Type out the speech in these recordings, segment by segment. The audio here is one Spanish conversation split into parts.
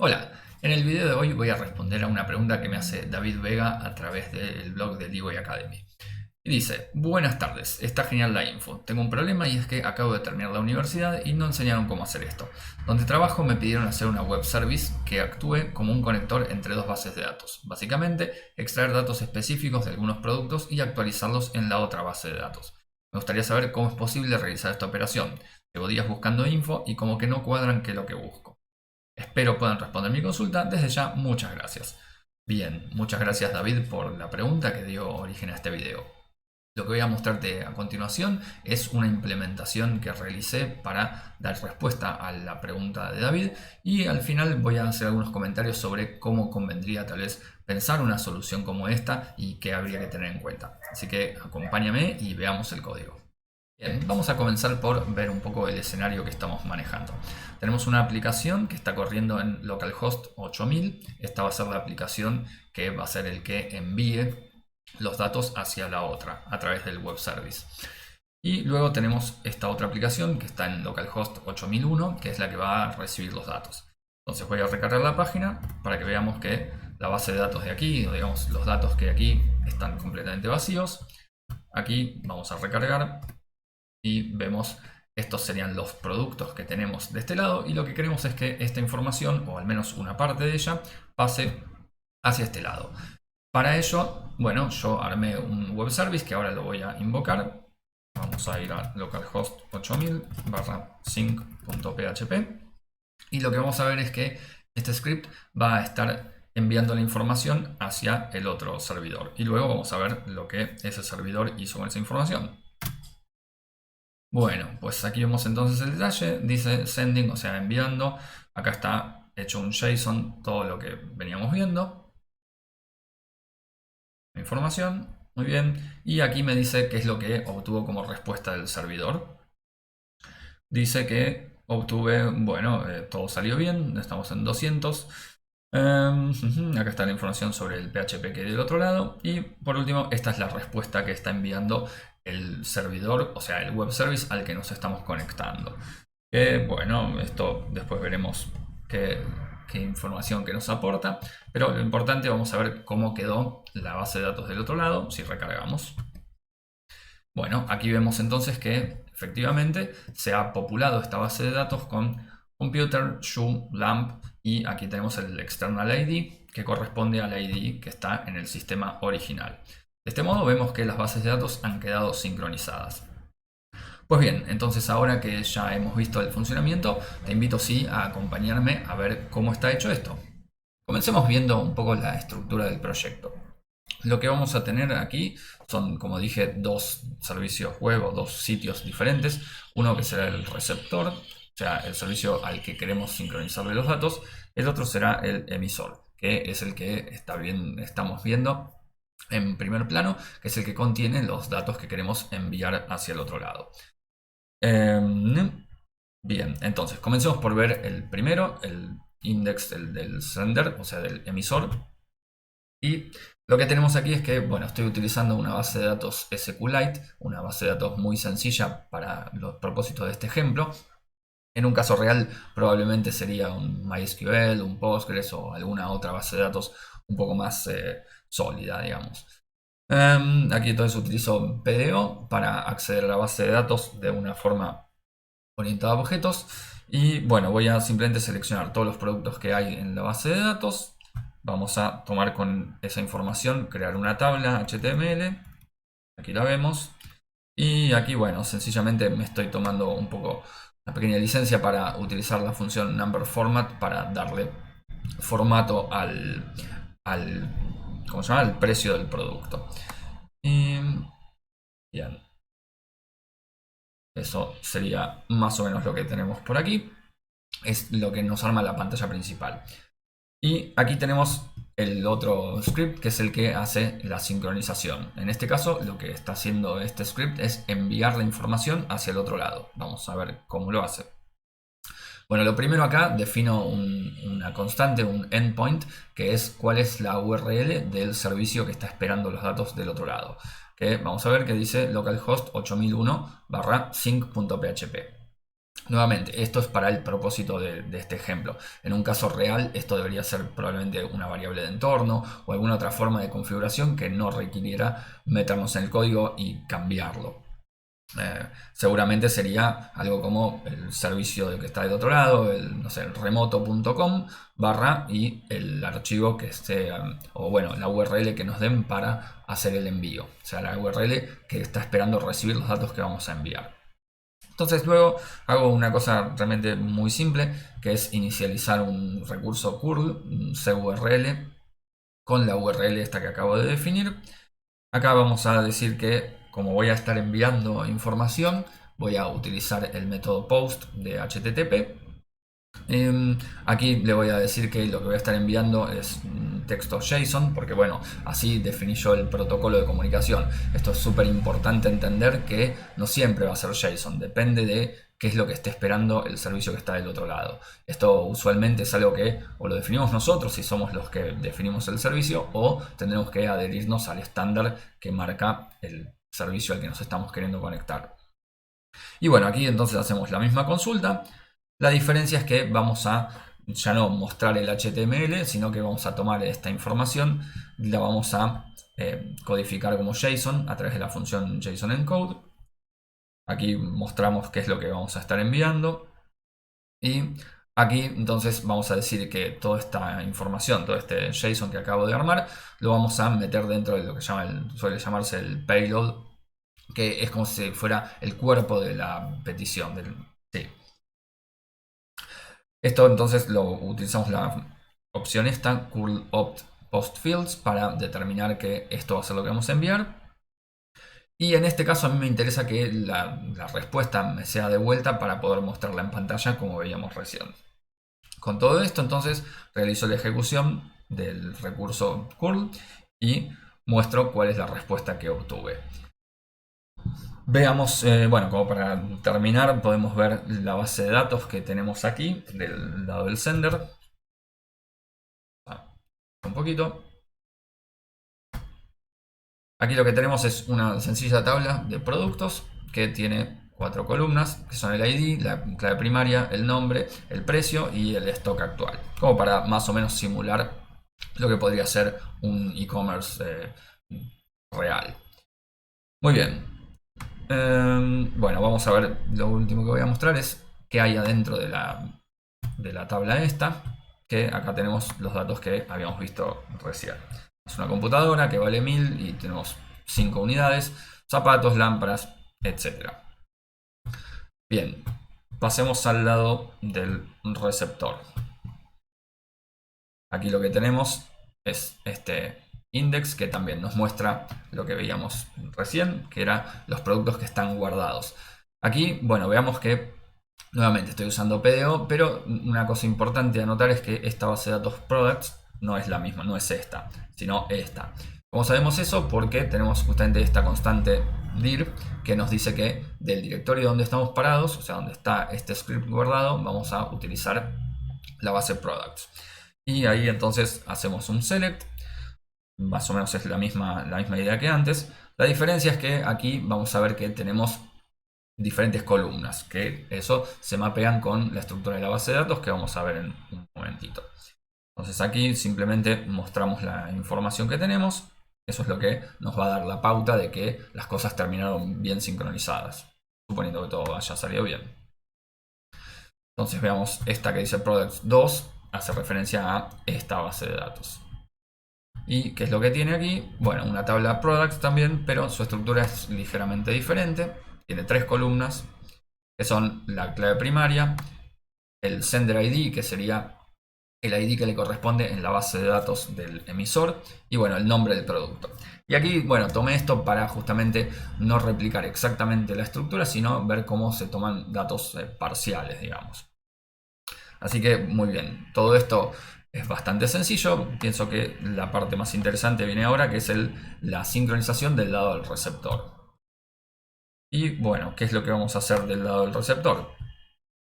Hola, en el video de hoy voy a responder a una pregunta que me hace David Vega a través del blog de Leeway Academy. Y dice: buenas tardes, está genial la info. Tengo un problema y es que acabo de terminar la universidad y no enseñaron cómo hacer esto. Donde trabajo me pidieron hacer una web service que actúe como un conector entre dos bases de datos. Básicamente, extraer datos específicos de algunos productos y actualizarlos en la otra base de datos. Me gustaría saber cómo es posible realizar esta operación. Llevo días buscando info y como que no cuadran qué es lo que busco. Espero puedan responder mi consulta. Desde ya, muchas gracias. Bien, muchas gracias David por la pregunta que dio origen a este video. Lo que voy a mostrarte a continuación es una implementación que realicé para dar respuesta a la pregunta de David, y al final voy a hacer algunos comentarios sobre cómo convendría tal vez pensar una solución como esta y qué habría que tener en cuenta. Así que acompáñame y veamos el código. Bien, vamos a comenzar por ver un poco el escenario que estamos manejando. Tenemos una aplicación que está corriendo en localhost 8000. Esta va a ser la aplicación que va a ser el que envíe los datos hacia la otra a través del web service. Y luego tenemos esta otra aplicación que está en localhost 8001, que es la que va a recibir los datos. Entonces voy a recargar la página para que veamos que la base de datos de aquí, o digamos los datos que aquí están completamente vacíos. Aquí vamos a recargar y vemos estos serían los productos que tenemos de este lado, y lo que queremos es que esta información, o al menos una parte de ella, pase hacia este lado. Para ello, bueno, yo armé un web service que ahora lo voy a invocar. Vamos a ir a localhost 8000 sync.php, y lo que vamos a ver es que este script va a estar enviando la información hacia el otro servidor, y luego vamos a ver lo que ese servidor hizo con esa información. Bueno, pues aquí vemos entonces el detalle. Dice sending, o sea, enviando. Acá está hecho un JSON, todo lo que veníamos viendo. Información, muy bien. Y aquí me dice qué es lo que obtuvo como respuesta del servidor. Dice que obtuve, bueno, todo salió bien, estamos en 200. Acá está la información sobre el PHP que hay del otro lado. Y por último, esta es la respuesta que está enviando el servidor, o sea, el web service al que nos estamos conectando. Bueno, esto después veremos qué información que nos aporta, pero lo importante, vamos a ver cómo quedó la base de datos del otro lado si recargamos. Bueno, aquí vemos entonces que efectivamente se ha populado esta base de datos con computer, shoe, lamp, y aquí tenemos el external ID que corresponde al ID que está en el sistema original. De este modo vemos que las bases de datos han quedado sincronizadas. Pues bien, entonces ahora que ya hemos visto el funcionamiento, te invito sí a acompañarme a ver cómo está hecho esto. Comencemos viendo un poco la estructura del proyecto. Lo que vamos a tener aquí son, como dije, dos servicios web o dos sitios diferentes. Uno que será el receptor, o sea, el servicio al que queremos sincronizarle los datos. El otro será el emisor, que es el que estamos viendo en primer plano, que es el que contiene los datos que queremos enviar hacia el otro lado. Bien, entonces comencemos por ver el primero, el index del sender, o sea, del emisor. Y lo que tenemos aquí es que, bueno, estoy utilizando una base de datos SQLite, una base de datos muy sencilla para los propósitos de este ejemplo. En un caso real probablemente sería un MySQL, un Postgres o alguna otra base de datos un poco más sólida, digamos. Aquí entonces utilizo PDO para acceder a la base de datos de una forma orientada a objetos. Y bueno, voy a simplemente seleccionar todos los productos que hay en la base de datos. Vamos a tomar con esa información, crear una tabla HTML. Aquí la vemos. Y aquí, bueno, sencillamente me estoy tomando un poco una pequeña licencia para utilizar la función numberFormat para darle formato ¿cómo se llama? Al precio del producto. Y bien, eso sería más o menos lo que tenemos por aquí. Es lo que nos arma la pantalla principal. Y aquí tenemos el otro script, que es el que hace la sincronización. En este caso, lo que está haciendo este script es enviar la información hacia el otro lado. Vamos a ver cómo lo hace. Bueno, lo primero acá defino una constante, un endpoint, que es cuál es la URL del servicio que está esperando los datos del otro lado. Que vamos a ver que dice localhost 8001 /sync.php. Nuevamente, esto es para el propósito de este ejemplo. En un caso real, esto debería ser probablemente una variable de entorno o alguna otra forma de configuración que no requiriera meternos en el código y cambiarlo. Seguramente sería algo como el servicio que está del otro lado, no sé, el remoto.com barra y el archivo que esté, o bueno, la URL que nos den para hacer el envío. O sea, la URL que está esperando recibir los datos que vamos a enviar. Entonces luego hago una cosa realmente muy simple, que es inicializar un recurso curl, un curl, con la URL esta que acabo de definir. Acá vamos a decir que como voy a estar enviando información, voy a utilizar el método post de HTTP. Aquí le voy a decir que lo que voy a estar enviando es texto JSON, porque bueno, así definí yo el protocolo de comunicación. Esto es súper importante entender que no siempre va a ser JSON, depende de qué es lo que esté esperando el servicio que está del otro lado. Esto usualmente es algo que o lo definimos nosotros si somos los que definimos el servicio, o tendremos que adherirnos al estándar que marca el servicio al que nos estamos queriendo conectar. Y bueno, aquí entonces hacemos la misma consulta. La diferencia es que vamos a ya no mostrar el HTML, sino que vamos a tomar esta información, la vamos a codificar como JSON a través de la función JSON encode. Aquí mostramos qué es lo que vamos a estar enviando. Y aquí entonces vamos a decir que toda esta información, todo este JSON que acabo de armar, lo vamos a meter dentro de lo que suele llamarse el payload, que es como si fuera el cuerpo de la petición. Sí. Esto entonces lo utilizamos la opción esta, curl opt post fields, para determinar que esto va a ser lo que vamos a enviar. Y en este caso a mí me interesa que la respuesta me sea devuelta para poder mostrarla en pantalla como veíamos recién. Con todo esto entonces realizo la ejecución del recurso curl y muestro cuál es la respuesta que obtuve. Veamos, bueno, como para terminar, podemos ver la base de datos que tenemos aquí del lado del sender. Un poquito. Aquí lo que tenemos es una sencilla tabla de productos que tiene 4 columnas, que son el ID, la clave primaria, el nombre, el precio y el stock actual, como para más o menos simular lo que podría ser un e-commerce real. Muy bien. Bueno, vamos a ver, lo último que voy a mostrar es qué hay adentro de la tabla esta, que acá tenemos los datos que habíamos visto recién. Es una computadora que vale 1000 y tenemos 5 unidades, zapatos, lámparas, etc. Bien, pasemos al lado del receptor. Aquí lo que tenemos es este index que también nos muestra lo que veíamos recién, que eran los productos que están guardados. Aquí, bueno, veamos que nuevamente estoy usando PDO, pero una cosa importante a notar es que esta base de datos products no es la misma, no es esta, sino esta. ¿Cómo sabemos eso? Porque tenemos justamente esta constante dir que nos dice que del directorio donde estamos parados, o sea, donde está este script guardado, vamos a utilizar la base products. Y ahí entonces hacemos un select, más o menos es la misma idea que antes. La diferencia es que aquí vamos a ver que tenemos diferentes columnas, que eso se mapean con la estructura de la base de datos que vamos a ver en un momentito. Entonces aquí simplemente mostramos la información que tenemos. Eso es lo que nos va a dar la pauta de que las cosas terminaron bien sincronizadas, suponiendo que todo haya salido bien. Entonces veamos esta que dice products 2, hace referencia a esta base de datos. ¿Y qué es lo que tiene aquí? Bueno, una tabla products también, pero su estructura es ligeramente diferente. Tiene 3 columnas, que son la clave primaria, el sender ID, que sería el ID que le corresponde en la base de datos del emisor, y bueno, el nombre del producto. Y aquí, bueno, tomé esto para justamente no replicar exactamente la estructura, sino ver cómo se toman datos parciales, digamos. Así que muy bien, todo esto es bastante sencillo. Pienso que la parte más interesante viene ahora, que es la sincronización del lado del receptor. Y bueno, ¿qué es lo que vamos a hacer del lado del receptor?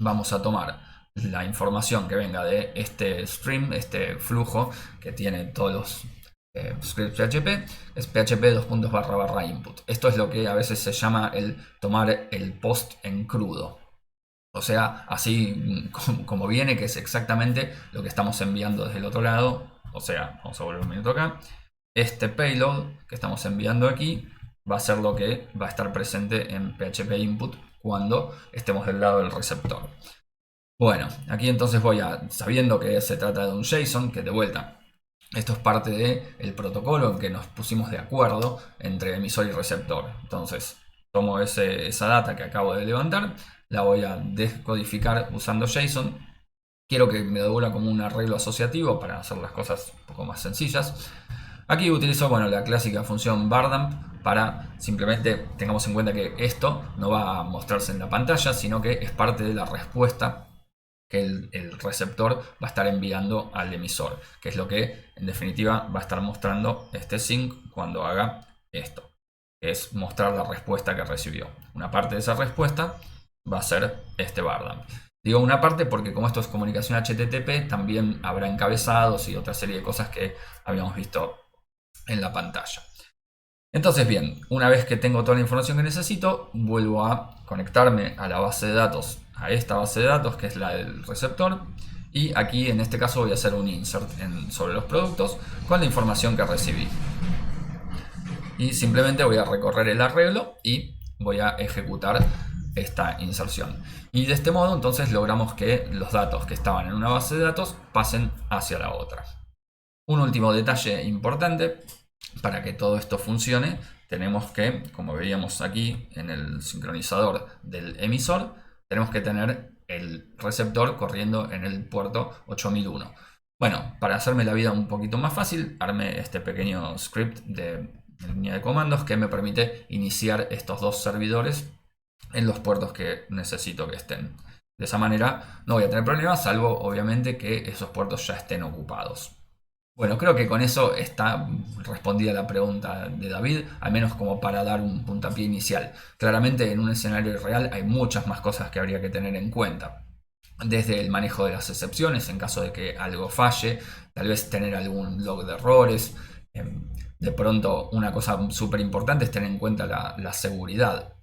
Vamos a tomar la información que venga de este stream, este flujo que tiene todos los scripts PHP, es PHP // input. Esto es lo que a veces se llama el tomar el post en crudo. O sea, así como viene, que es exactamente lo que estamos enviando desde el otro lado. O sea, vamos a volver un minuto acá. Este payload que estamos enviando aquí va a ser lo que va a estar presente en PHP input cuando estemos del lado del receptor. Bueno, aquí entonces sabiendo que se trata de un JSON, que de vuelta, esto es parte del protocolo en que nos pusimos de acuerdo entre emisor y receptor. Entonces, tomo esa data que acabo de levantar, la voy a descodificar usando JSON. Quiero que me devuelva como un arreglo asociativo para hacer las cosas un poco más sencillas. Aquí utilizo, bueno, la clásica función bardamp para simplemente tengamos en cuenta que esto no va a mostrarse en la pantalla, sino que es parte de la respuesta que el receptor va a estar enviando al emisor, que es lo que en definitiva va a estar mostrando este sync cuando haga esto, que es mostrar la respuesta que recibió. Una parte de esa respuesta va a ser este bardamp. Digo una parte porque como esto es comunicación HTTP, también habrá encabezados y otra serie de cosas que habíamos visto en la pantalla. Entonces bien, una vez que tengo toda la información que necesito, vuelvo a conectarme a la base de datos, a esta base de datos que es la del receptor, y aquí en este caso voy a hacer un insert sobre los productos con la información que recibí. Y simplemente voy a recorrer el arreglo y voy a ejecutar esta inserción. Y de este modo entonces logramos que los datos que estaban en una base de datos pasen hacia la otra. Un último detalle importante: para que todo esto funcione, tenemos que, como veíamos aquí en el sincronizador del emisor, tenemos que tener el receptor corriendo en el puerto 8001. Bueno, para hacerme la vida un poquito más fácil, armé este pequeño script de línea de comandos que me permite iniciar estos dos servidores en los puertos que necesito que estén. De esa manera no voy a tener problemas, salvo obviamente que esos puertos ya estén ocupados. Bueno, creo que con eso está respondida la pregunta de David, al menos como para dar un puntapié inicial. Claramente en un escenario real hay muchas más cosas que habría que tener en cuenta. Desde el manejo de las excepciones en caso de que algo falle, tal vez tener algún log de errores. De pronto una cosa súper importante es tener en cuenta la seguridad.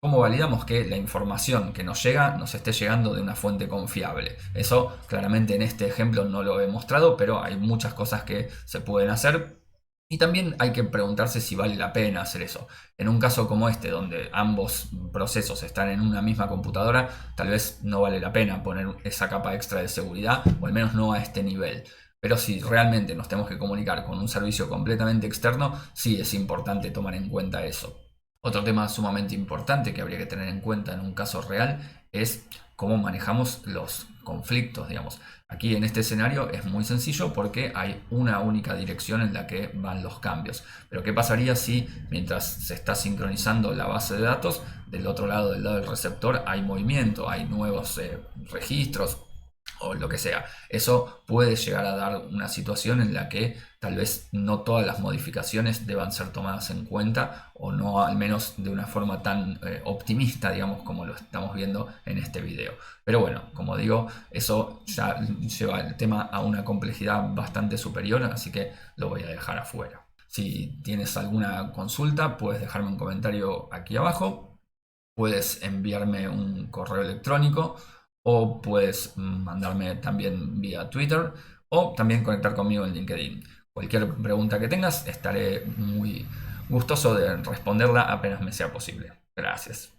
¿Cómo validamos que la información que nos llega nos esté llegando de una fuente confiable? Eso claramente en este ejemplo no lo he mostrado, pero hay muchas cosas que se pueden hacer. Y también hay que preguntarse si vale la pena hacer eso. En un caso como este, donde ambos procesos están en una misma computadora, tal vez no vale la pena poner esa capa extra de seguridad, o al menos no a este nivel. Pero si realmente nos tenemos que comunicar con un servicio completamente externo, sí es importante tomar en cuenta eso. Otro tema sumamente importante que habría que tener en cuenta en un caso real es cómo manejamos los conflictos, digamos. Aquí en este escenario es muy sencillo porque hay una única dirección en la que van los cambios. Pero ¿qué pasaría si mientras se está sincronizando la base de datos, del otro lado, del lado del receptor, hay movimiento, hay nuevos registros o lo que sea? Eso puede llegar a dar una situación en la que tal vez no todas las modificaciones deban ser tomadas en cuenta, o no al menos de una forma tan optimista, digamos, como lo estamos viendo en este video. Pero bueno, como digo, eso ya lleva el tema a una complejidad bastante superior, así que lo voy a dejar afuera. Si tienes alguna consulta, puedes dejarme un comentario aquí abajo, puedes enviarme un correo electrónico, o puedes mandarme también vía Twitter, o también conectar conmigo en LinkedIn. Cualquier pregunta que tengas, estaré muy gustoso de responderla apenas me sea posible. Gracias.